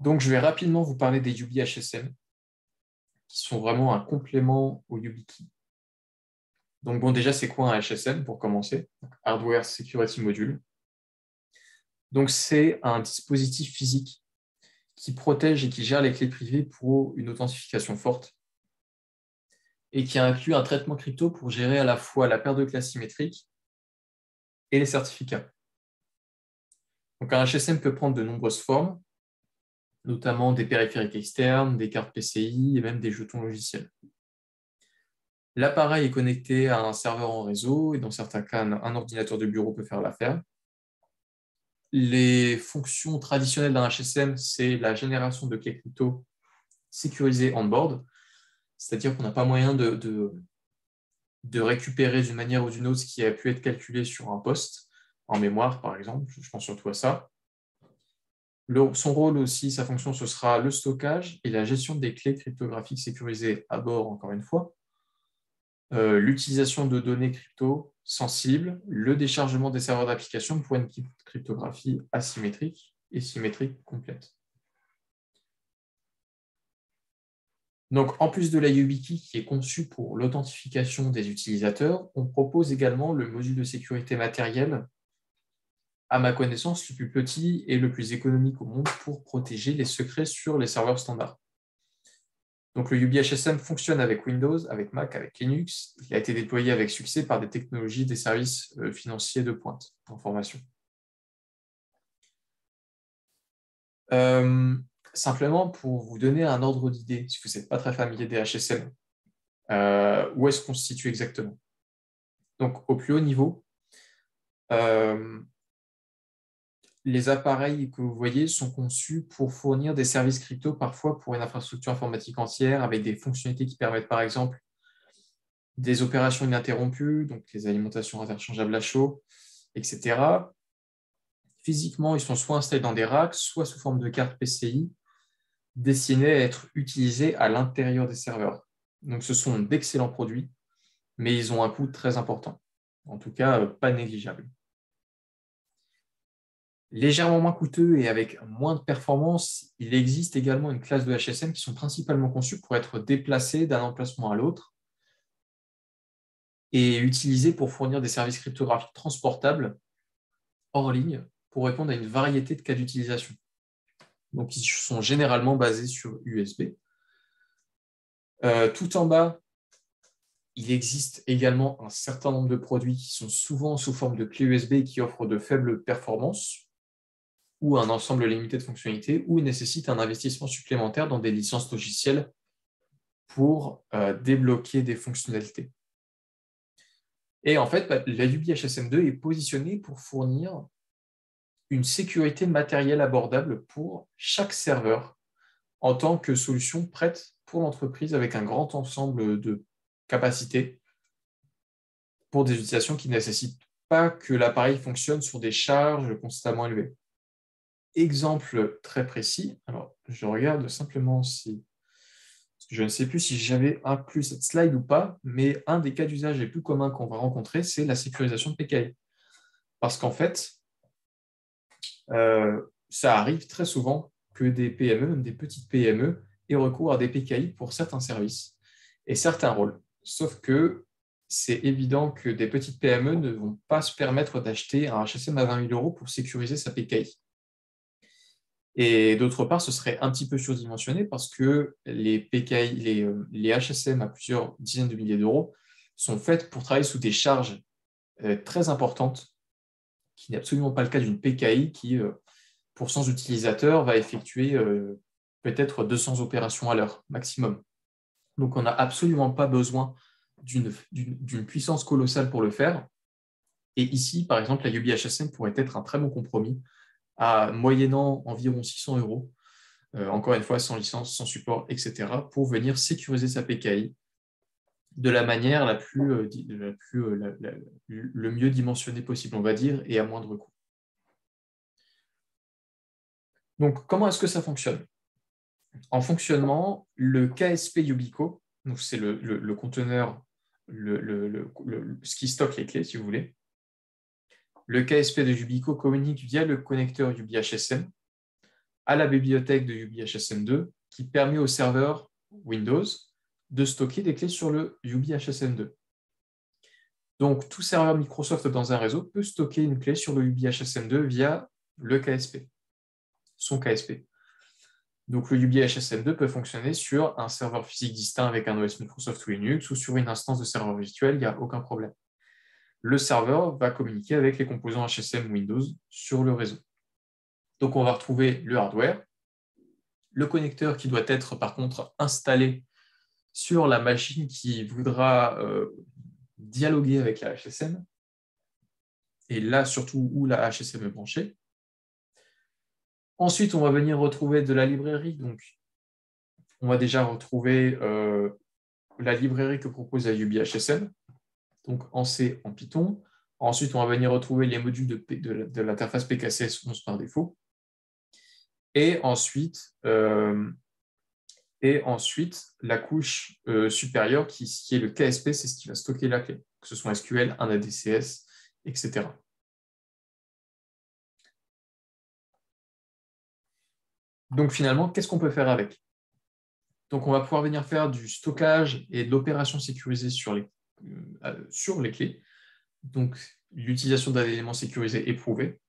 Donc, je vais rapidement vous parler des YubiHSM, qui sont vraiment un complément au YubiKey. Donc, bon, déjà, c'est quoi un HSM pour commencer? Hardware Security Module. Donc, c'est un dispositif physique qui protège et qui gère les clés privées pour une authentification forte et qui inclut un traitement crypto pour gérer à la fois la paire de clés symétrique et les certificats. Donc, un HSM peut prendre de nombreuses formes, notamment des périphériques externes, des cartes PCI et même des jetons logiciels. L'appareil est connecté à un serveur en réseau et dans certains cas, un ordinateur de bureau peut faire l'affaire. Les fonctions traditionnelles d'un HSM, c'est la génération de clés crypto sécurisées on-board, c'est-à-dire qu'on n'a pas moyen de récupérer d'une manière ou d'une autre ce qui a pu être calculé sur un poste, en mémoire par exemple, je pense surtout à ça. Son rôle aussi, sa fonction, ce sera le stockage et la gestion des clés cryptographiques sécurisées à bord, encore une fois. L'utilisation de données crypto sensibles, le déchargement des serveurs d'application pour une cryptographie asymétrique et symétrique complète. Donc, en plus de la YubiKey qui est conçue pour l'authentification des utilisateurs, on propose également le module de sécurité matérielle, à ma connaissance, le plus petit et le plus économique au monde pour protéger les secrets sur les serveurs standards. Donc, le YubiHSM fonctionne avec Windows, avec Mac, avec Linux. Il a été déployé avec succès par des technologies des services financiers de pointe en formation. Simplement, pour vous donner un ordre d'idée, si vous n'êtes pas très familier des HSM, où est-ce qu'on se situe exactement? Donc, au plus haut niveau, les appareils que vous voyez sont conçus pour fournir des services crypto, parfois pour une infrastructure informatique entière, avec des fonctionnalités qui permettent, par exemple, des opérations ininterrompues, donc les alimentations interchangeables à chaud, etc. Physiquement, ils sont soit installés dans des racks, soit sous forme de cartes PCI, destinées à être utilisées à l'intérieur des serveurs. Donc, ce sont d'excellents produits, mais ils ont un coût très important. En tout cas, pas négligeable. Légèrement moins coûteux et avec moins de performance, il existe également une classe de HSM qui sont principalement conçus pour être déplacés d'un emplacement à l'autre et utilisés pour fournir des services cryptographiques transportables hors ligne pour répondre à une variété de cas d'utilisation. Donc, ils sont généralement basés sur USB. Tout en bas, il existe également un certain nombre de produits qui sont souvent sous forme de clés USB et qui offrent de faibles performances ou un ensemble limité de fonctionnalités ou nécessitent un investissement supplémentaire dans des licences logicielles pour débloquer des fonctionnalités. Et en fait, la YubiHSM2 est positionnée pour fournir une sécurité matérielle abordable pour chaque serveur en tant que solution prête pour l'entreprise avec un grand ensemble de capacités pour des utilisations qui ne nécessitent pas que l'appareil fonctionne sur des charges constamment élevées. Exemple très précis, alors je regarde simplement si, je ne sais plus si j'avais inclus cette slide ou pas, mais un des cas d'usage les plus communs qu'on va rencontrer, c'est la sécurisation de PKI. Parce qu'en fait, ça arrive très souvent que des PME, même des petites PME, aient recours à des PKI pour certains services et certains rôles. Sauf que c'est évident que des petites PME ne vont pas se permettre d'acheter un HSM à 20 000 € pour sécuriser sa PKI. Et d'autre part, ce serait un petit peu surdimensionné parce que les PKI, les HSM à plusieurs dizaines de milliers d'euros sont faites pour travailler sous des charges très importantes, qui n'est absolument pas le cas d'une PKI qui, pour 100 utilisateurs, va effectuer peut-être 200 opérations à l'heure maximum. Donc, on n'a absolument pas besoin d'une puissance colossale pour le faire. Et ici, par exemple, la YubiHSM pourrait être un très bon compromis moyennant environ 600 €, encore une fois, sans licence, sans support, etc., pour venir sécuriser sa PKI de la manière le mieux dimensionnée possible, on va dire, et à moindre coût. Donc, comment est-ce que ça fonctionne? En fonctionnement, le KSP Yubico, c'est le conteneur, ce qui stocke les clés, si vous voulez. Le KSP de Yubico communique via le connecteur YubiHSM à la bibliothèque de UbiHSM2 qui permet au serveur Windows de stocker des clés sur le UbiHSM2. Donc, tout serveur Microsoft dans un réseau peut stocker une clé sur le UbiHSM2 via le KSP, son KSP. Donc, le UbiHSM2 peut fonctionner sur un serveur physique distinct avec un OS Microsoft ou Linux ou sur une instance de serveur virtuel, il n'y a aucun problème. Le serveur va communiquer avec les composants HSM Windows sur le réseau. Donc, on va retrouver le hardware, le connecteur qui doit être par contre installé sur la machine qui voudra dialoguer avec la HSM, et là surtout où la HSM est branchée. Ensuite, on va venir retrouver de la librairie. Donc, on va déjà retrouver la librairie que propose la UbiHSM, donc en C, en Python. Ensuite, on va venir retrouver les modules de l'interface PKCS 11 par défaut. Et ensuite, la couche supérieure qui est le KSP, c'est ce qui va stocker la clé, que ce soit SQL, un ADCS, etc. Donc finalement, qu'est-ce qu'on peut faire avec? Donc on va pouvoir venir faire du stockage et de l'opération sécurisée sur les clés. Donc l'utilisation d'un élément sécurisé est prouvée.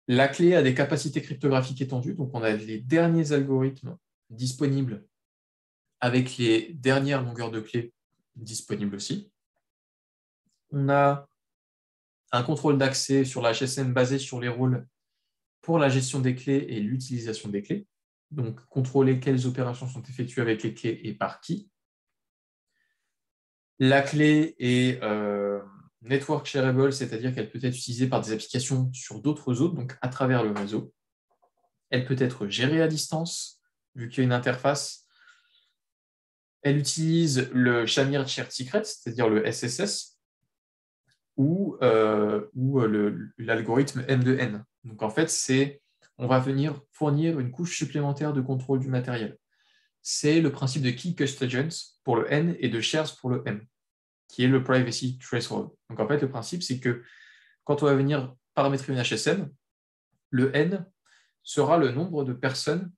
La clé a des capacités cryptographiques étendues, donc on a les derniers algorithmes disponibles avec les dernières longueurs de clé disponibles aussi. On a un contrôle d'accès sur la HSM basé sur les rôles pour la gestion des clés et l'utilisation des clés. Donc, contrôler quelles opérations sont effectuées avec les clés et par qui. La clé est network shareable, c'est-à-dire qu'elle peut être utilisée par des applications sur d'autres zones, donc à travers le réseau. Elle peut être gérée à distance, vu qu'il y a une interface. Elle utilise le Shared Secret, c'est-à-dire le SSS, ou l'algorithme M de N. Donc en fait, on va venir fournir une couche supplémentaire de contrôle du matériel. C'est le principe de Key Custodians pour le N et de Shares pour le M, qui est le Privacy Threshold. Donc en fait, le principe, c'est que quand on va venir paramétrer une HSM, le N sera le nombre de personnes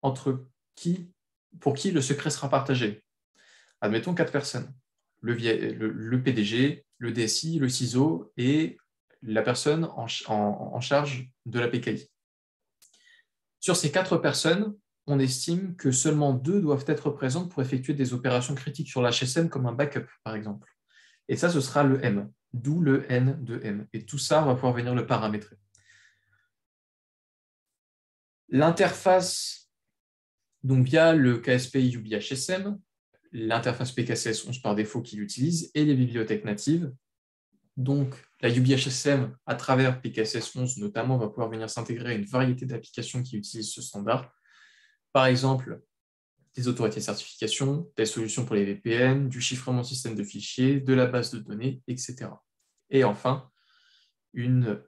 pour qui le secret sera partagé. Admettons 4 personnes. Le PDG, le DSI, le CISO et la personne en charge de la PKI. Sur ces 4 personnes, on estime que seulement 2 doivent être présentes pour effectuer des opérations critiques sur l'HSM comme un backup, par exemple. Et ça, ce sera le M, d'où le N de M. Et tout ça, on va pouvoir venir le paramétrer. L'interface, donc via le KSP UbiHSM, l'interface PKCS 11 par défaut qu'il utilise et les bibliothèques natives. Donc, la UbiHSM, à travers PKCS 11 notamment, va pouvoir venir s'intégrer à une variété d'applications qui utilisent ce standard. Par exemple, des autorités de certification, des solutions pour les VPN, du chiffrement de système de fichiers, de la base de données, etc. Et enfin, une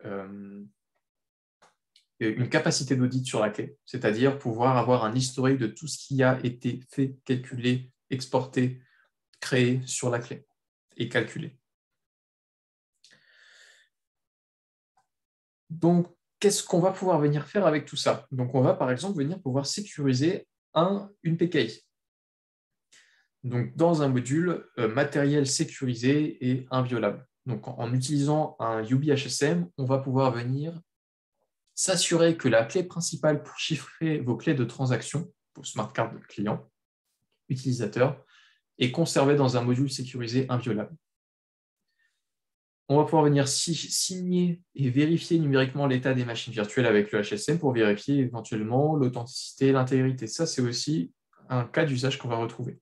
capacité d'audit sur la clé, c'est-à-dire pouvoir avoir un historique de tout ce qui a été fait, calculé, exporté, créé sur la clé et calculé. Donc, qu'est-ce qu'on va pouvoir venir faire avec tout ça? Donc, on va par exemple venir pouvoir sécuriser une PKI. Donc, dans un module matériel sécurisé et inviolable. Donc, en utilisant un UbiHSM, on va pouvoir venir s'assurer que la clé principale pour chiffrer vos clés de transaction, vos smart cards de client, utilisateur, est conservée dans un module sécurisé inviolable. On va pouvoir venir signer et vérifier numériquement l'état des machines virtuelles avec le HSM pour vérifier éventuellement l'authenticité et l'intégrité. Ça, c'est aussi un cas d'usage qu'on va retrouver.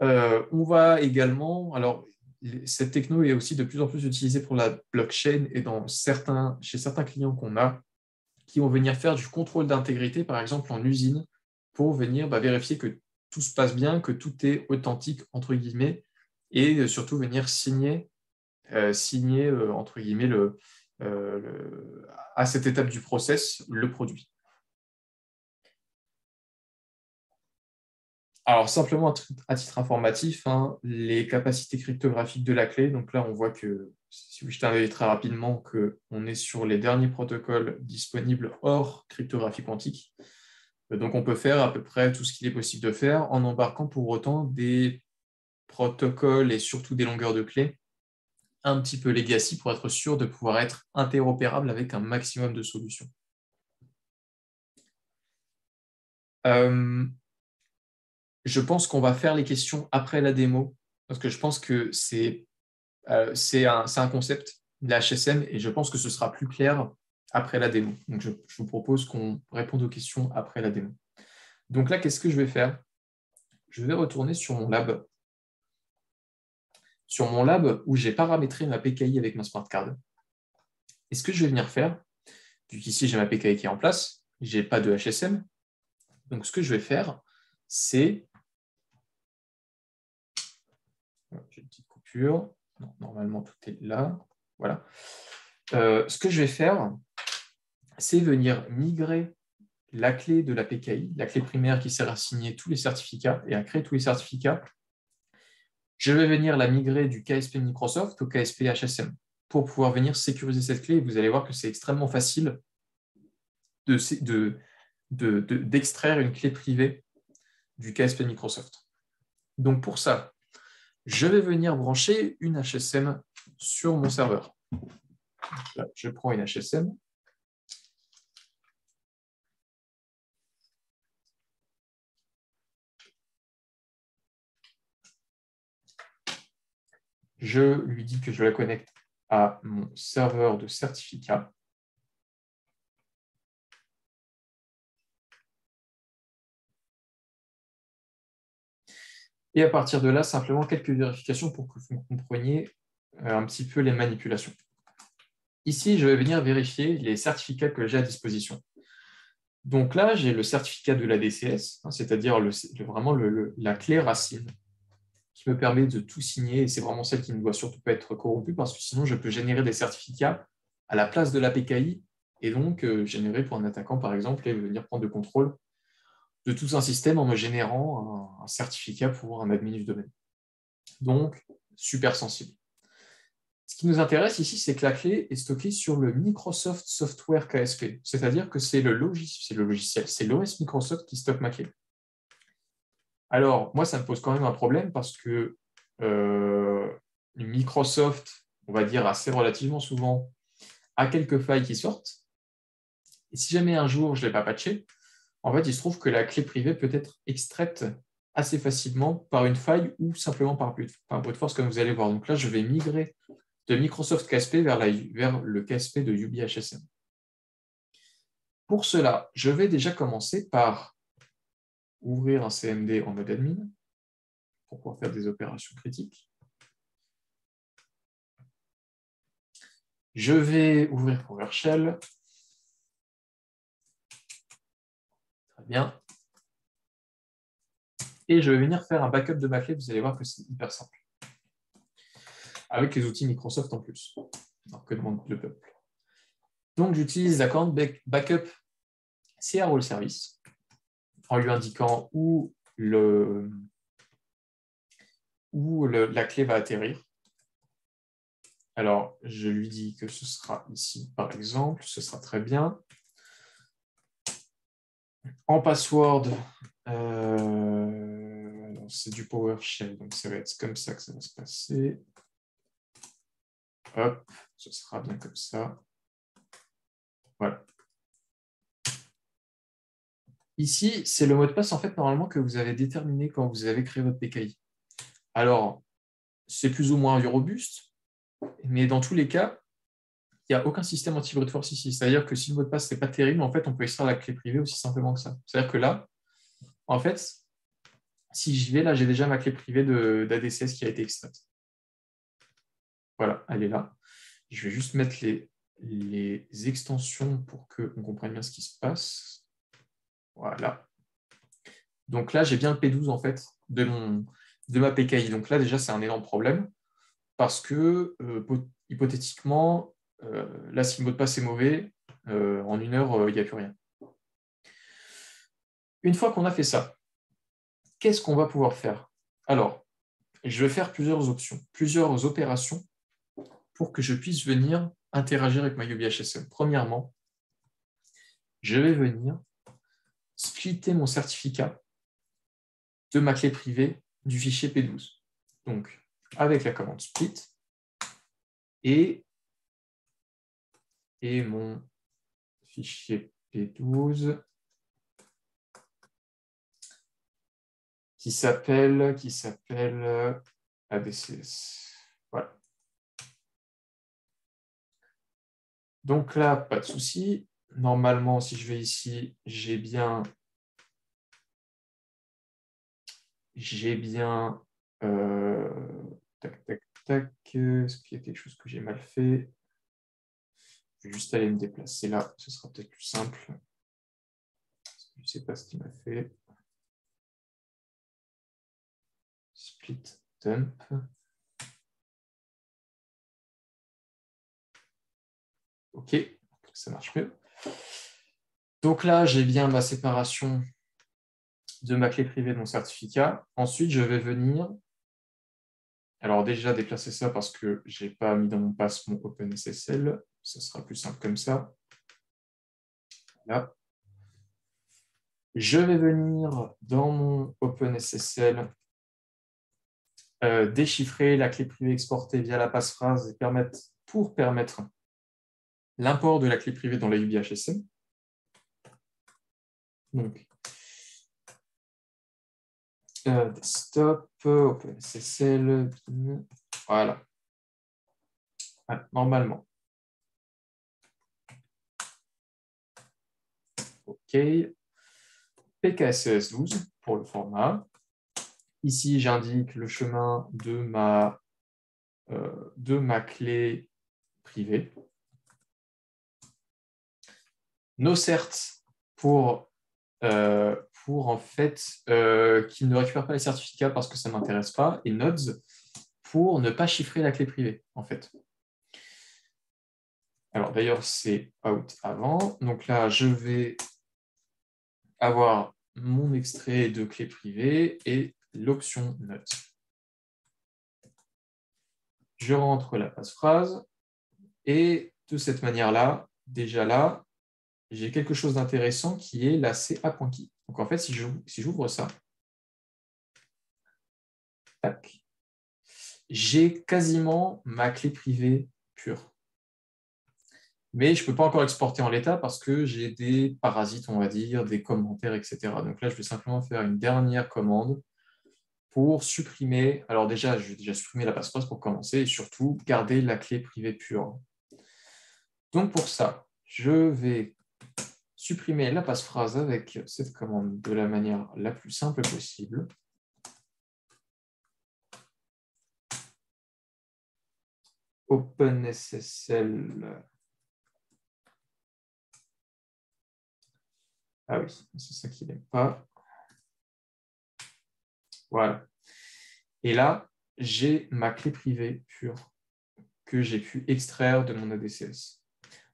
On va également, alors cette techno est aussi de plus en plus utilisée pour la blockchain et chez certains clients qu'on a, qui vont venir faire du contrôle d'intégrité, par exemple en usine, pour venir vérifier que tout se passe bien, que tout est authentique, entre guillemets, et surtout venir signer entre guillemets, à cette étape du process, le produit. Alors, simplement à titre informatif, hein, les capacités cryptographiques de la clé. Donc là, on voit que, si vous jetez un œil très rapidement, qu'on est sur les derniers protocoles disponibles hors cryptographie quantique. Donc, on peut faire à peu près tout ce qu'il est possible de faire en embarquant pour autant des protocoles et surtout des longueurs de clé un petit peu legacy pour être sûr de pouvoir être interopérable avec un maximum de solutions. Je pense qu'on va faire les questions après la démo, parce que je pense que c'est un concept de la HSM et je pense que ce sera plus clair après la démo. Donc, je vous propose qu'on réponde aux questions après la démo. Donc là, qu'est-ce que je vais faire? Je vais retourner sur mon lab. Sur mon lab où j'ai paramétré ma PKI avec ma smart card. Et ce que je vais venir faire, vu qu'ici j'ai ma PKI qui est en place, je n'ai pas de HSM. Donc ce que je vais faire, c'est... J'ai une petite coupure. Non, normalement, tout est là. Voilà. Ce que je vais faire, c'est venir migrer la clé de la PKI, la clé primaire qui sert à signer tous les certificats et à créer tous les certificats. Je vais venir la migrer du KSP Microsoft au KSP HSM pour pouvoir venir sécuriser cette clé. Et vous allez voir que c'est extrêmement facile d'extraire une clé privée du KSP Microsoft. Donc pour ça, je vais venir brancher une HSM sur mon serveur. Là, je prends une HSM. Je lui dis que je la connecte à mon serveur de certificat. Et à partir de là, simplement quelques vérifications pour que vous compreniez un petit peu les manipulations. Ici, je vais venir vérifier les certificats que j'ai à disposition. Donc là, j'ai le certificat de la DCS, c'est-à-dire vraiment la clé racine qui me permet de tout signer, et c'est vraiment celle qui ne doit surtout pas être corrompue, parce que sinon, je peux générer des certificats à la place de la PKI, et donc générer pour un attaquant, par exemple, et venir prendre le contrôle de tout un système en me générant un certificat pour un admin du domaine. Donc, super sensible. Ce qui nous intéresse ici, c'est que la clé est stockée sur le Microsoft Software KSP, c'est-à-dire que c'est le logiciel, c'est l'OS Microsoft qui stocke ma clé. Alors, moi, ça me pose quand même un problème parce que Microsoft, on va dire assez relativement souvent, a quelques failles qui sortent. Et si jamais un jour je ne l'ai pas patché, en fait, il se trouve que la clé privée peut être extraite assez facilement par une faille ou simplement par brute force, comme vous allez voir. Donc là, je vais migrer de Microsoft KSP vers le KSP de UBHSM. Pour cela, je vais déjà commencer par ouvrir un CMD en mode admin pour pouvoir faire des opérations critiques. Je vais ouvrir PowerShell. Très bien. Et je vais venir faire un backup de ma clé. Vous allez voir que c'est hyper simple. Avec les outils Microsoft en plus. Alors, que demande le peuple? Donc, j'utilise l'account backup CA Role Service en lui indiquant où la clé va atterrir. Alors, je lui dis que ce sera ici, par exemple. Ce sera très bien. En password, c'est du PowerShell, donc ça va être comme ça que ça va se passer. Hop, ce sera bien comme ça. Voilà. Ici, c'est le mot de passe en fait normalement que vous avez déterminé quand vous avez créé votre PKI. Alors, c'est plus ou moins robuste, mais dans tous les cas, il n'y a aucun système anti-brute force ici. C'est-à-dire que si le mot de passe n'est pas terrible, en fait, on peut extraire la clé privée aussi simplement que ça. C'est-à-dire que là, en fait, si j'y vais, là, j'ai déjà ma clé privée d'ADCS qui a été extraite. Voilà, elle est là. Je vais juste mettre les extensions pour qu'on comprenne bien ce qui se passe. Voilà. Donc là, j'ai bien le P12 en fait de ma PKI. Donc là, déjà, c'est un énorme problème parce que, hypothétiquement, là, si le mot de passe est mauvais, en 1 heure, il n'y a plus rien. Une fois qu'on a fait ça, qu'est-ce qu'on va pouvoir faire? Alors, je vais faire plusieurs options, plusieurs opérations pour que je puisse venir interagir avec ma YubiHSM. Premièrement, je vais venir splitter mon certificat de ma clé privée du fichier P12. Donc, avec la commande split et mon fichier P12 qui s'appelle ADCS. Voilà. Donc là, pas de souci. Normalement, si je vais ici, j'ai bien tac, tac, tac. Est-ce qu'il y a quelque chose que j'ai mal fait? Je vais juste aller me déplacer là, ce sera peut-être plus simple. Je ne sais pas ce qu'il m'a fait. Split dump. OK, ça marche mieux. Donc là, j'ai bien ma séparation de ma clé privée de mon certificat. Ensuite, je vais venir, alors déjà déplacer ça parce que je n'ai pas mis dans mon pass mon OpenSSL. Ce sera plus simple comme ça. Là. Je vais venir dans mon OpenSSL déchiffrer la clé privée exportée via la passphrase pour permettre l'import de la clé privée dans la YubiHSM. Donc, desktop, OpenSSL, voilà. Normalement. OK. PKSES12 pour le format. Ici, j'indique le chemin de ma clé privée. NoCert pour en fait qu'il ne récupère pas les certificats parce que ça ne m'intéresse pas, et nodes pour ne pas chiffrer la clé privée, en fait. Alors d'ailleurs, c'est out avant. Donc là, je vais avoir mon extrait de clé privée et l'option nodes. Je rentre la passphrase et de cette manière-là, déjà là, j'ai quelque chose d'intéressant qui est la CA.key. Donc en fait, si j'ouvre ça, j'ai quasiment ma clé privée pure. Mais je ne peux pas encore exporter en l'état parce que j'ai des parasites, on va dire, des commentaires, etc. Donc là, je vais simplement faire une dernière commande pour supprimer. Alors déjà, je vais déjà supprimer la passphrase pour commencer et surtout garder la clé privée pure. Donc pour ça, je vais supprimer la passphrase avec cette commande de la manière la plus simple possible. OpenSSL. Ah oui, c'est ça qu'il n'aime pas. Voilà. Et là, j'ai ma clé privée pure que j'ai pu extraire de mon ADCS.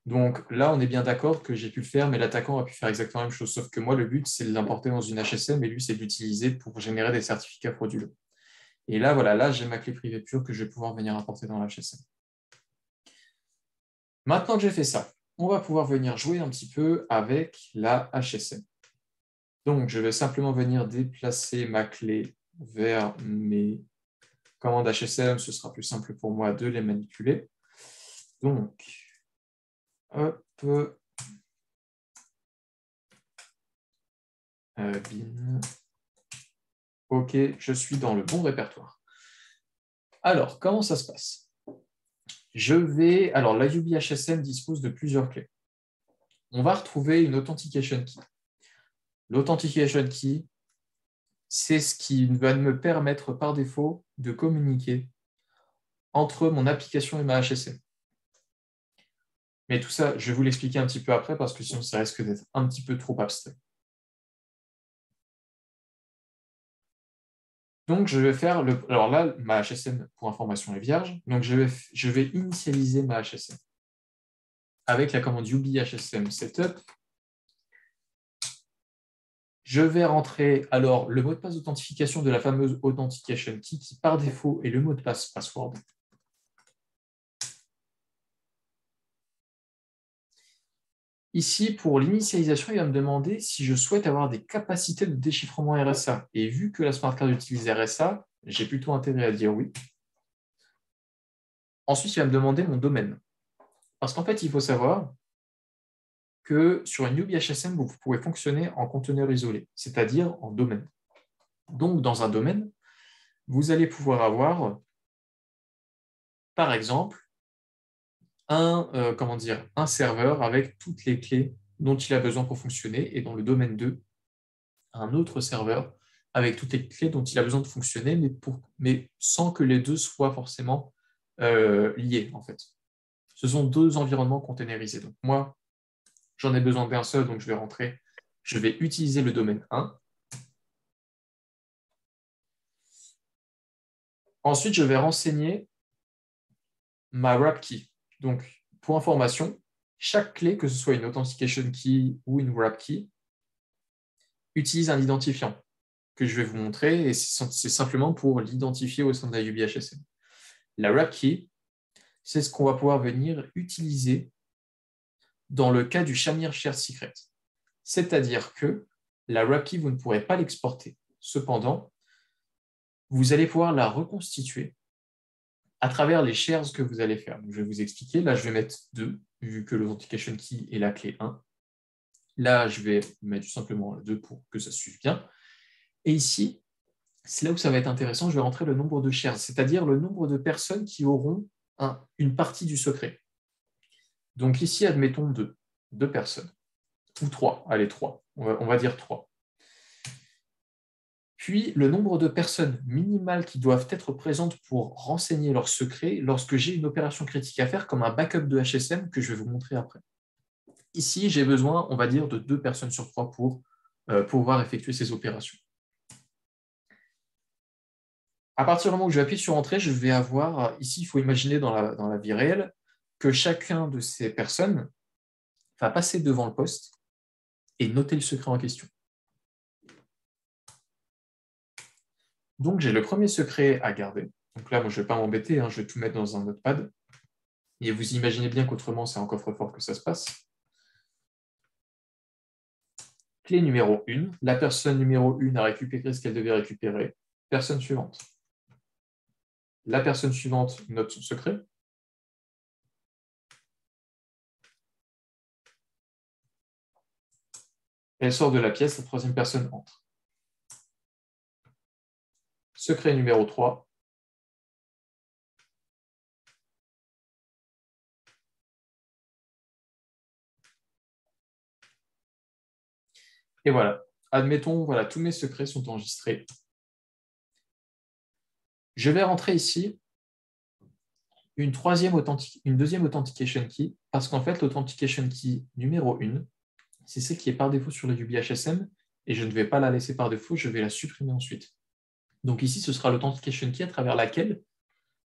Donc là, on est bien d'accord que j'ai pu le faire, mais l'attaquant a pu faire exactement la même chose. Sauf que moi, le but, c'est de l'importer dans une HSM et lui, c'est de l'utiliser pour générer des certificats frauduleux. Et là, voilà, là, j'ai ma clé privée pure que je vais pouvoir venir importer dans la HSM. Maintenant que j'ai fait ça, on va pouvoir venir jouer un petit peu avec la HSM. Donc, je vais simplement venir déplacer ma clé vers mes commandes HSM. Ce sera plus simple pour moi de les manipuler. Donc, hop, bin. OK, je suis dans le bon répertoire. Alors, comment ça se passe? Alors, la YubiHSM dispose de plusieurs clés. On va retrouver une authentication key. L'authentication key, c'est ce qui va me permettre par défaut de communiquer entre mon application et ma HSM. Mais tout ça, je vais vous l'expliquer un petit peu après parce que sinon, ça risque d'être un petit peu trop abstrait. Donc, je vais faire alors là, ma HSM, pour information, est vierge. Donc, je vais initialiser ma HSM avec la commande YubiHSM setup. Je vais rentrer alors le mot de passe d'authentification de la fameuse Authentication Key qui, par défaut, est le mot de passe password. Ici, pour l'initialisation, il va me demander si je souhaite avoir des capacités de déchiffrement RSA. Et vu que la smart card utilise RSA, j'ai plutôt intérêt à dire oui. Ensuite, il va me demander mon domaine. Parce qu'en fait, il faut savoir que sur une UBHSM, vous pouvez fonctionner en conteneur isolé, c'est-à-dire en domaine. Donc, dans un domaine, vous allez pouvoir avoir, par exemple, un serveur avec toutes les clés dont il a besoin pour fonctionner, et dans le domaine 2, un autre serveur avec toutes les clés dont il a besoin de fonctionner, mais sans que les deux soient forcément liés, en fait. Ce sont deux environnements containerisés. Donc moi, j'en ai besoin d'un seul, donc je vais utiliser le domaine 1. Ensuite, je vais renseigner ma wrap key. Donc, pour information, chaque clé, que ce soit une authentication key ou une wrap key, utilise un identifiant que je vais vous montrer, et c'est simplement pour l'identifier au sein de la UBHSM. La wrap key, c'est ce qu'on va pouvoir venir utiliser dans le cas du Shamir Shared Secret. C'est-à-dire que la wrap key, vous ne pourrez pas l'exporter. Cependant, vous allez pouvoir la reconstituer à travers les shares que vous allez faire. Donc, je vais vous expliquer. Là, je vais mettre 2, vu que l'authentication key est la clé 1. Là, je vais mettre simplement 2 pour que ça suive bien. Et ici, c'est là où ça va être intéressant, je vais rentrer le nombre de shares, c'est-à-dire le nombre de personnes qui auront une partie du secret. Donc ici, admettons 2 personnes, ou 3, allez 3, on va dire 3. Puis le nombre de personnes minimales qui doivent être présentes pour renseigner leur secret lorsque j'ai une opération critique à faire, comme un backup de HSM que je vais vous montrer après. Ici, j'ai besoin, on va dire, de 2 personnes sur 3 pour pouvoir effectuer ces opérations. À partir du moment où je vais appuyer sur Entrée, je vais avoir, ici, il faut imaginer dans la vie réelle, que chacun de ces personnes va passer devant le poste et noter le secret en question. Donc, j'ai le premier secret à garder. Donc là, moi, je ne vais pas m'embêter, je vais tout mettre dans un notepad. Et vous imaginez bien qu'autrement, c'est en coffre-fort que ça se passe. Clé numéro 1. La personne numéro 1 a récupéré ce qu'elle devait récupérer. Personne suivante. La personne suivante note son secret. Elle sort de la pièce, la troisième personne entre. Secret numéro 3. Et voilà. Admettons, voilà, tous mes secrets sont enregistrés. Je vais rentrer ici une deuxième authentication key, parce qu'en fait, l'authentication key numéro 1, c'est celle qui est par défaut sur le UBHSM, et je ne vais pas la laisser par défaut, je vais la supprimer ensuite. Donc ici, ce sera l'authentication key à travers laquelle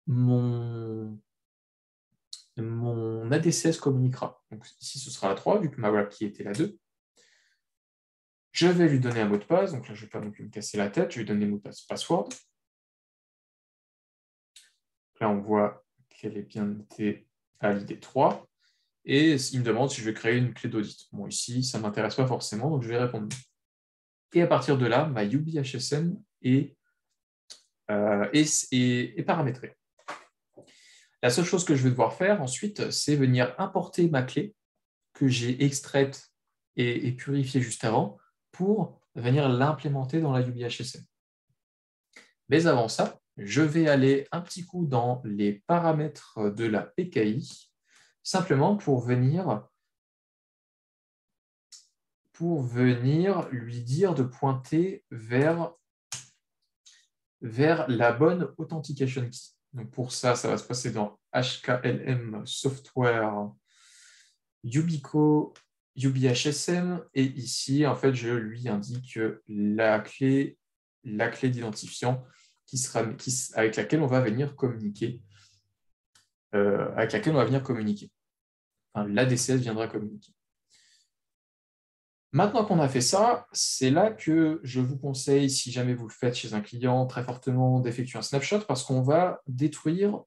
mon ADCS communiquera. Donc ici, ce sera la 3, vu que ma wrap key était la 2. Je vais lui donner un mot de passe, donc là, je ne vais pas non plus me casser la tête, je vais lui donner le mot de passe password. Là, on voit qu'elle est bien notée à l'ID 3. Et il me demande si je vais créer une clé d'audit. Bon, ici, ça ne m'intéresse pas forcément, donc je vais répondre. Et à partir de là, ma UBHSM est paramétrée. La seule chose que je vais devoir faire ensuite, c'est venir importer ma clé que j'ai extraite et purifiée juste avant pour venir l'implémenter dans la UBHSM. Mais avant ça, je vais aller un petit coup dans les paramètres de la PKI, simplement pour venir lui dire de pointer vers la bonne authentication key. Donc pour ça, ça va se passer dans HKLM Software Yubico UBHSM. Et ici, en fait, je lui indique la clé d'identifiant avec laquelle on va venir communiquer. Enfin, l'ADCS viendra communiquer. Maintenant qu'on a fait ça, c'est là que je vous conseille, si jamais vous le faites chez un client, très fortement d'effectuer un snapshot parce qu'on va détruire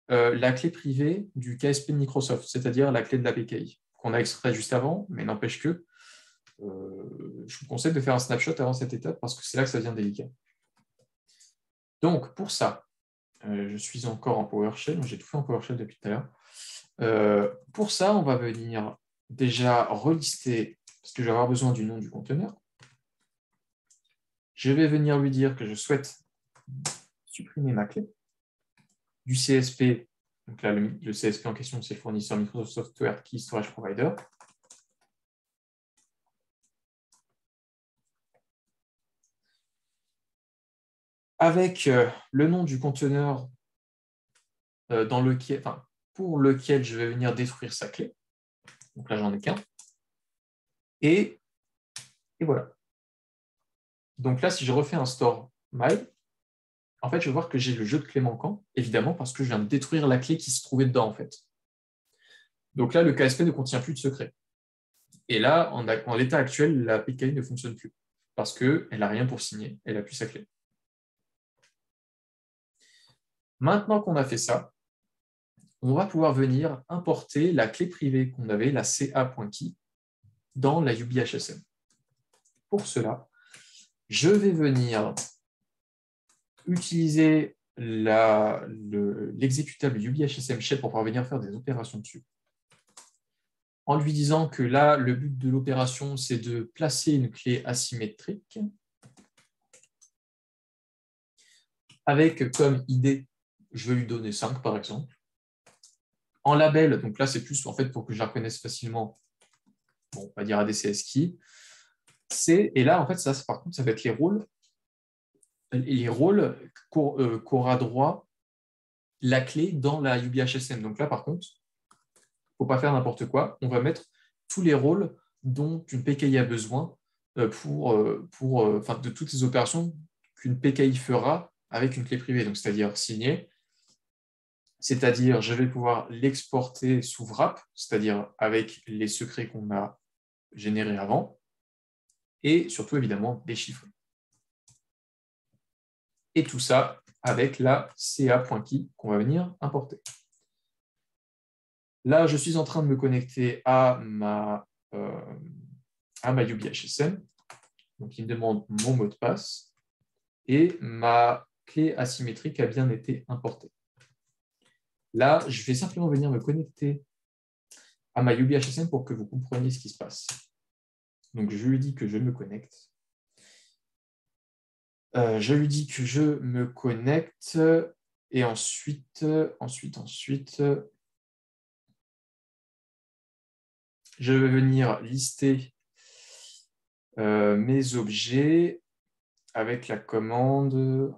la clé privée du KSP de Microsoft, c'est-à-dire la clé de la PKI, qu'on a extrait juste avant, mais n'empêche que je vous conseille de faire un snapshot avant cette étape parce que c'est là que ça devient délicat. Donc, pour ça, je suis encore en PowerShell, j'ai tout fait en PowerShell depuis tout à l'heure. Pour ça, on va venir déjà relister, parce que je vais avoir besoin du nom du conteneur. Je vais venir lui dire que je souhaite supprimer ma clé du CSP. Donc là, le CSP en question, c'est le fournisseur Microsoft Software Key Storage Provider. Avec le nom du conteneur pour lequel je vais venir détruire sa clé. Donc là, j'en ai qu'un. Et voilà. Donc là, si je refais un store my, en fait, je vais voir que j'ai le jeu de clés manquant, évidemment, parce que je viens de détruire la clé qui se trouvait dedans, en fait. Donc là, le KSP ne contient plus de secret. Et là, en l'état actuel, la PKI ne fonctionne plus, parce qu'elle n'a rien pour signer, elle n'a plus sa clé. Maintenant qu'on a fait ça, on va pouvoir venir importer la clé privée qu'on avait, la ca.key, dans la UBHSM. Pour cela, je vais venir utiliser l'exécutable UBHSM shell pour pouvoir venir faire des opérations dessus. En lui disant que là, le but de l'opération, c'est de placer une clé asymétrique avec comme ID, je vais lui donner 5 par exemple. En label, donc là, c'est plus en fait pour que je la reconnaisse facilement, bon, on va dire ADCS key. Et là, en fait, ça, par contre, ça va être les rôles qu'aura droit la clé dans la UBHSM. Donc là, par contre, il ne faut pas faire n'importe quoi. On va mettre tous les rôles dont une PKI a besoin de toutes les opérations qu'une PKI fera avec une clé privée, donc c'est-à-dire signée, c'est-à-dire je vais pouvoir l'exporter sous wrap, c'est-à-dire avec les secrets qu'on a générés avant, et surtout évidemment déchiffrer. Et tout ça avec la ca.key qu'on va venir importer. Là, je suis en train de me connecter à ma UBHSM. Donc, il me demande mon mot de passe et ma clé asymétrique a bien été importée. Là, je vais simplement venir me connecter à ma UBHSM pour que vous compreniez ce qui se passe. Donc, je lui dis que je me connecte. Je lui dis que je me connecte et ensuite, je vais venir lister mes objets avec la commande,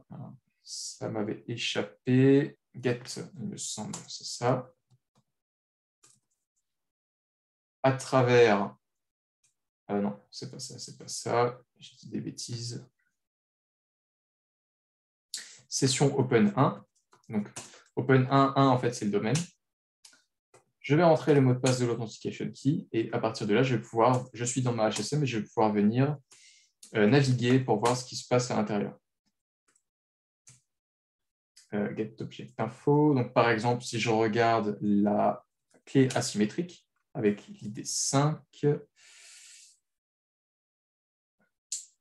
ça m'avait échappé, get, il me semble, c'est ça, à travers, non, c'est pas ça, j'ai dit des bêtises, session open 1, donc open 1, en fait, c'est le domaine. Je vais rentrer le mot de passe de l'authentication key et à partir de là, je suis dans ma HSM et je vais pouvoir venir naviguer pour voir ce qui se passe à l'intérieur. Get object info. Donc, par exemple, si je regarde la clé asymétrique avec l'ID 5,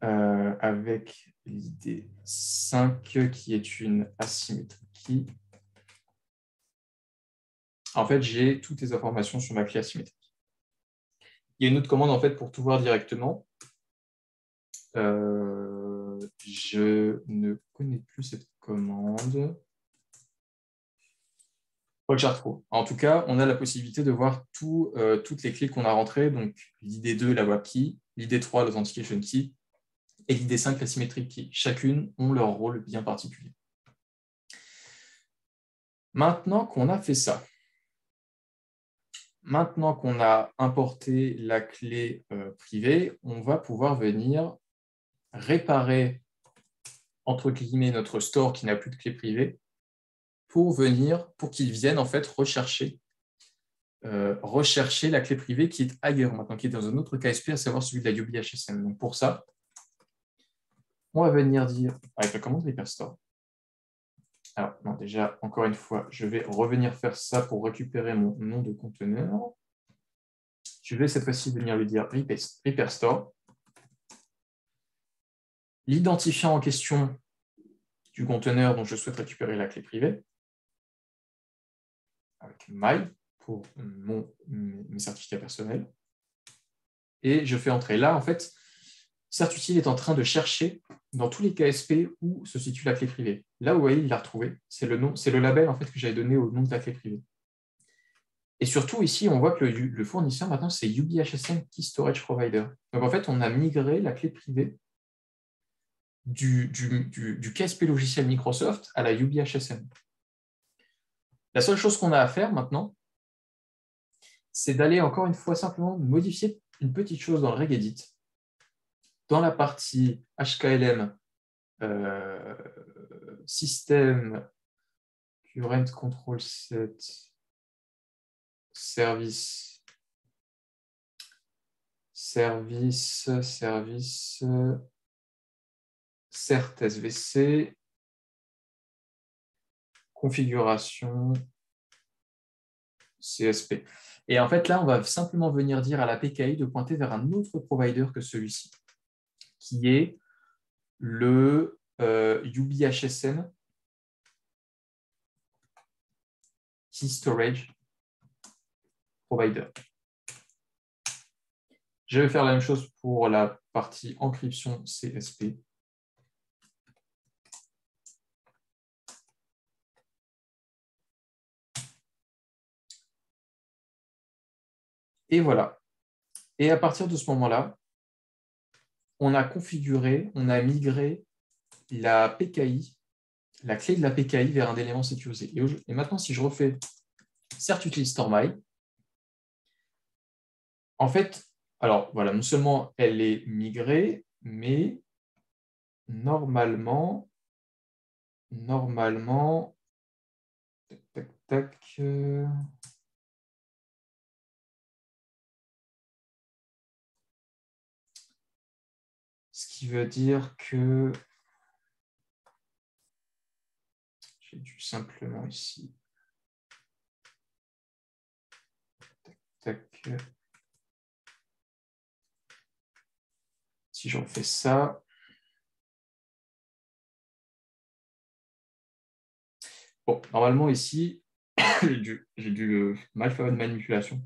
avec l'ID 5 qui est une asymétrie. En fait, j'ai toutes les informations sur ma clé asymétrique. Il y a une autre commande en fait pour tout voir directement. Je ne connais plus cette commande. Faut que je la retrouve. En tout cas, on a la possibilité de voir toutes les clés qu'on a rentrées, donc l'ID2, la web key, l'ID3, l'authentication key, et l'ID5, la symmetric key. Chacune ont leur rôle bien particulier. Maintenant qu'on a fait ça, maintenant qu'on a importé la clé privée, on va pouvoir venir réparer, entre guillemets, notre store qui n'a plus de clé privée pour qu'il vienne en fait rechercher rechercher la clé privée qui est ailleurs maintenant, qui est dans un autre KSP, à savoir celui de la UBHSM. Donc pour ça, on va venir dire, avec la commande Repair-Store. Alors, non, déjà, encore une fois, je vais revenir faire ça pour récupérer mon nom de conteneur. Je vais cette fois-ci venir lui dire Repair-Store. L'identifiant en question du conteneur dont je souhaite récupérer la clé privée, avec my pour mes certificats personnels. Et je fais entrer là, en fait, CertUtil est en train de chercher dans tous les KSP où se situe la clé privée. Là, vous voyez, il l'a retrouvé. C'est le label en fait, que j'avais donné au nom de la clé privée. Et surtout, ici, on voit que le fournisseur, maintenant, c'est UBHSM Key Storage Provider. Donc, en fait, on a migré la clé privée du KSP logiciel Microsoft à la UBHSM. La seule chose qu'on a à faire maintenant, c'est d'aller encore une fois simplement modifier une petite chose dans le regedit. Dans la partie HKLM, système current control set, service, cert SVC, configuration, CSP. Et en fait, là, on va simplement venir dire à la PKI de pointer vers un autre provider que celui-ci, qui est le UBHSM Key Storage Provider. Je vais faire la même chose pour la partie encryption CSP. Et voilà. Et à partir de ce moment-là, on a configuré, on a migré la PKI, la clé de la PKI vers un élément sécurisé. Et maintenant, si je refais CertUtil StoreMy, en fait, alors voilà, non seulement elle est migrée, mais normalement, tac, tac, ce qui veut dire que j'ai dû simplement ici, tac, tac, si je refais ça, bon, normalement ici, j'ai dû mal faire une manipulation.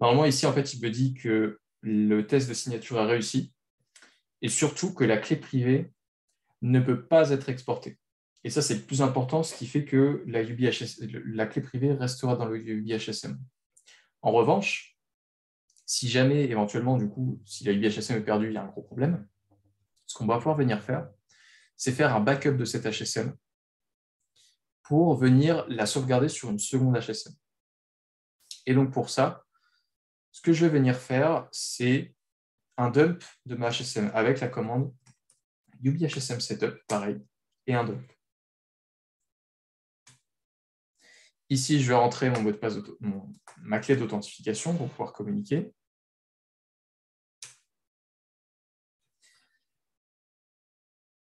Normalement ici, en fait, il me dit que le test de signature a réussi et surtout que la clé privée ne peut pas être exportée. Et ça, c'est le plus important, ce qui fait que la clé privée restera dans le UBHSM. En revanche, si jamais, éventuellement, du coup, si la UBHSM est perdue, il y a un gros problème, ce qu'on va pouvoir venir faire, c'est faire un backup de cette HSM pour venir la sauvegarder sur une seconde HSM. Et donc, pour ça, ce que je vais venir faire, c'est un dump de ma HSM avec la commande UBHSM setup, pareil, et un dump. Ici, je vais rentrer mon mot de passe, ma clé d'authentification pour pouvoir communiquer.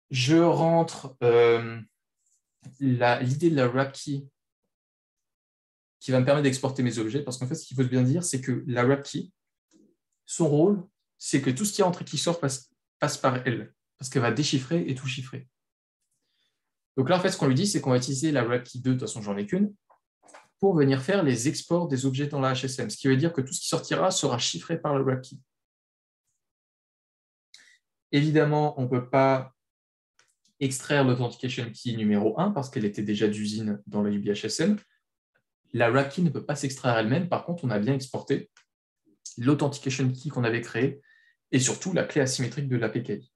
Je rentre l'idée de la wrap key qui va me permettre d'exporter mes objets, parce qu'en fait, ce qu'il faut bien dire, c'est que la wrap key, son rôle, c'est que tout ce qui entre et qui sort passe par elle, parce qu'elle va déchiffrer et tout chiffrer. Donc là, en fait, ce qu'on lui dit, c'est qu'on va utiliser la wrap key 2, de toute façon, j'en ai qu'une, pour venir faire les exports des objets dans la HSM, ce qui veut dire que tout ce qui sortira sera chiffré par la wrap key. Évidemment, on ne peut pas extraire l'authentication key numéro 1 parce qu'elle était déjà d'usine dans le UBHSM. La wrap key ne peut pas s'extraire elle-même. Par contre, on a bien exporté l'authentication key qu'on avait créée et surtout la clé asymétrique de l'APKI.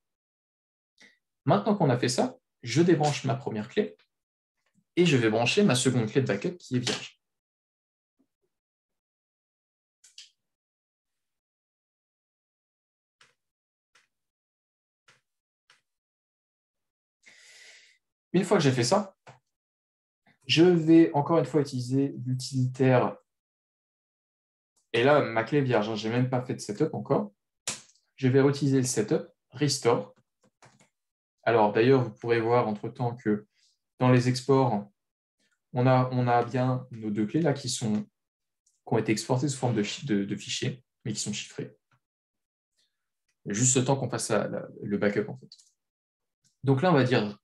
Maintenant qu'on a fait ça, je débranche ma première clé et je vais brancher ma seconde clé de backup qui est vierge. Une fois que j'ai fait ça, je vais encore une fois utiliser l'utilitaire Et là, ma clé est vierge, hein, je n'ai même pas fait de setup encore. Je vais réutiliser le setup, restore. Alors d'ailleurs, vous pourrez voir entre-temps que dans les exports, on a bien nos deux clés là qui ont été exportées sous forme de fichiers, mais qui sont chiffrés. Juste ce temps qu'on fasse le backup en fait. Donc là, on va dire,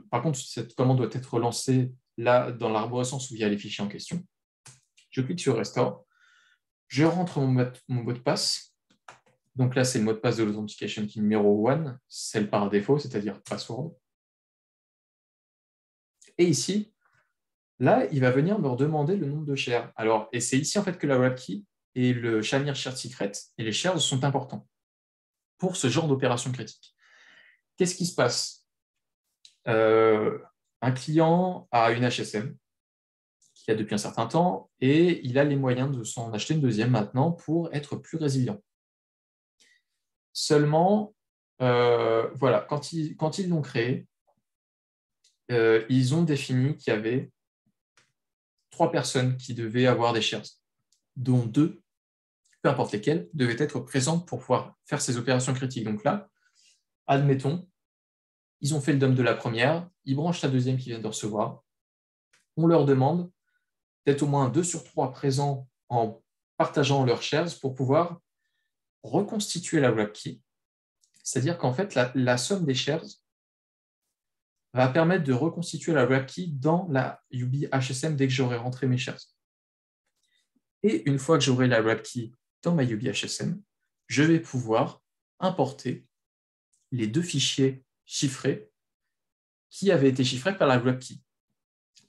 par contre, cette commande doit être lancée là dans l'arborescence où il y a les fichiers en question. Je clique sur Restore. Je rentre mon mot de passe. Donc là, c'est le mot de passe de l'authentication qui est numéro 1, celle par défaut, c'est-à-dire password. Et ici, là, il va venir me redemander le nombre de shares. Alors, et c'est ici en fait que la web key et le Shamir Shared Secret et les shares sont importants pour ce genre d'opération critique. Qu'est-ce qui se passe? Un client a une HSM qu'il a depuis un certain temps et il a les moyens de s'en acheter une deuxième maintenant pour être plus résilient. Seulement, voilà, quand ils l'ont créé, ils ont défini qu'il y avait 3 personnes qui devaient avoir des shares, dont 2, peu importe lesquelles, devaient être présentes pour pouvoir faire ces opérations critiques. Donc là, admettons, ils ont fait le dump de la première, ils branchent la deuxième qu'ils viennent de recevoir, on leur demande d'être au moins 2 sur 3 présents en partageant leurs shares pour pouvoir reconstituer la web key. C'est-à-dire qu'en fait, la somme des shares va permettre de reconstituer la web key dans la UB HSM dès que j'aurai rentré mes shares. Et une fois que j'aurai la web key dans ma UB HSM, je vais pouvoir importer les 2 fichiers chiffrés qui avaient été chiffrés par la web key.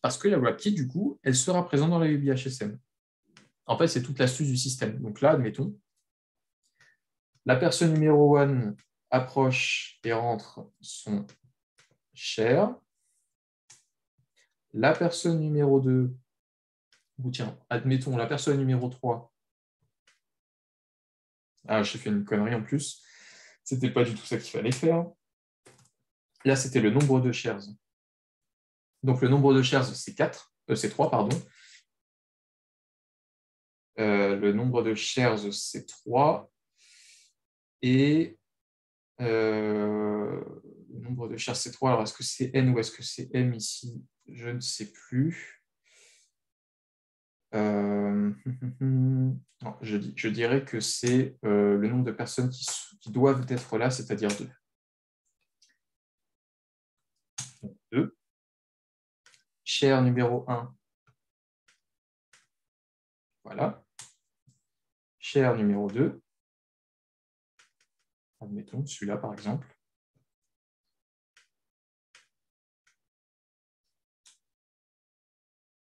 Parce que la web key, du coup, elle sera présente dans la UB HSM. En fait, c'est toute l'astuce du système. Donc là, admettons, la personne numéro 1 approche et rentre son share. La personne numéro 2, ou tiens, admettons, la personne numéro 3. Ah, j'ai fait une connerie en plus. C'était pas du tout ça qu'il fallait faire. Là, c'était le nombre de shares. Donc, le nombre de shares, c'est 3, pardon. Le nombre de shares, c'est 3. Et le nombre de shares, c'est 3. Alors, est-ce que c'est N ou est-ce que c'est M ici? Je ne sais plus. Non, je dirais que c'est le nombre de personnes qui doivent être là, c'est-à-dire 2. 2. Share numéro 1. Voilà. Share numéro 2. Admettons celui-là, par exemple.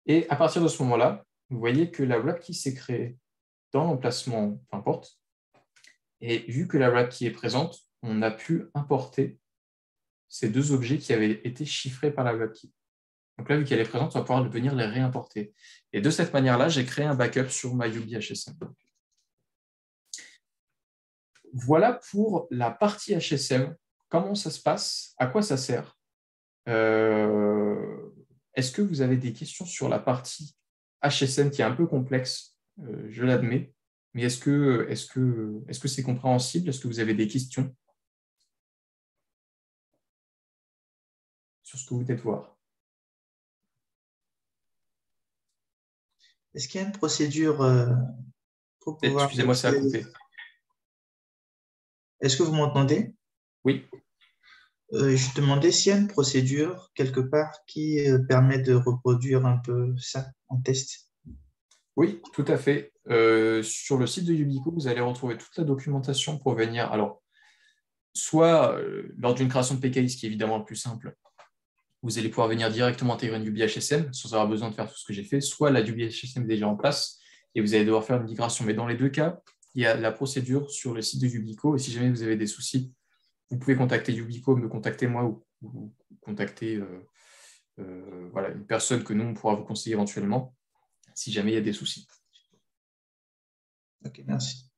Et à partir de ce moment-là, vous voyez que la web key s'est créée dans l'emplacement, peu importe. Et vu que la web key est présente, on a pu importer ces 2 objets qui avaient été chiffrés par la web key. Donc là, vu qu'elle est présente, on va pouvoir venir les réimporter. Et de cette manière-là, j'ai créé un backup sur ma UB HSM. Voilà pour la partie HSM. Comment ça se passe? À quoi ça sert? Est-ce que vous avez des questions sur la partie HSM qui est un peu complexe? Je l'admets. Mais est-ce que c'est compréhensible? Est-ce que vous avez des questions sur ce que vous venez de voir? Est-ce qu'il y a une procédure pour pouvoir Excusez-moi, ça a copier? coupé. Est-ce que vous m'entendez? Oui. Je demandais s'il y a une procédure quelque part qui permet de reproduire un peu ça en test. Oui, tout à fait. Sur le site de Yubico, vous allez retrouver toute la documentation pour venir. Alors, soit lors d'une création de PKI, ce qui est évidemment le plus simple, vous allez pouvoir venir directement intégrer une UBHSM sans avoir besoin de faire tout ce que j'ai fait, soit la UBHSM est déjà en place et vous allez devoir faire une migration. Mais dans les 2 cas, il y a la procédure sur le site de Yubico et si jamais vous avez des soucis, vous pouvez contacter Yubico, me contacter moi ou contacter voilà, une personne que nous, on pourra vous conseiller éventuellement si jamais il y a des soucis. Ok, merci.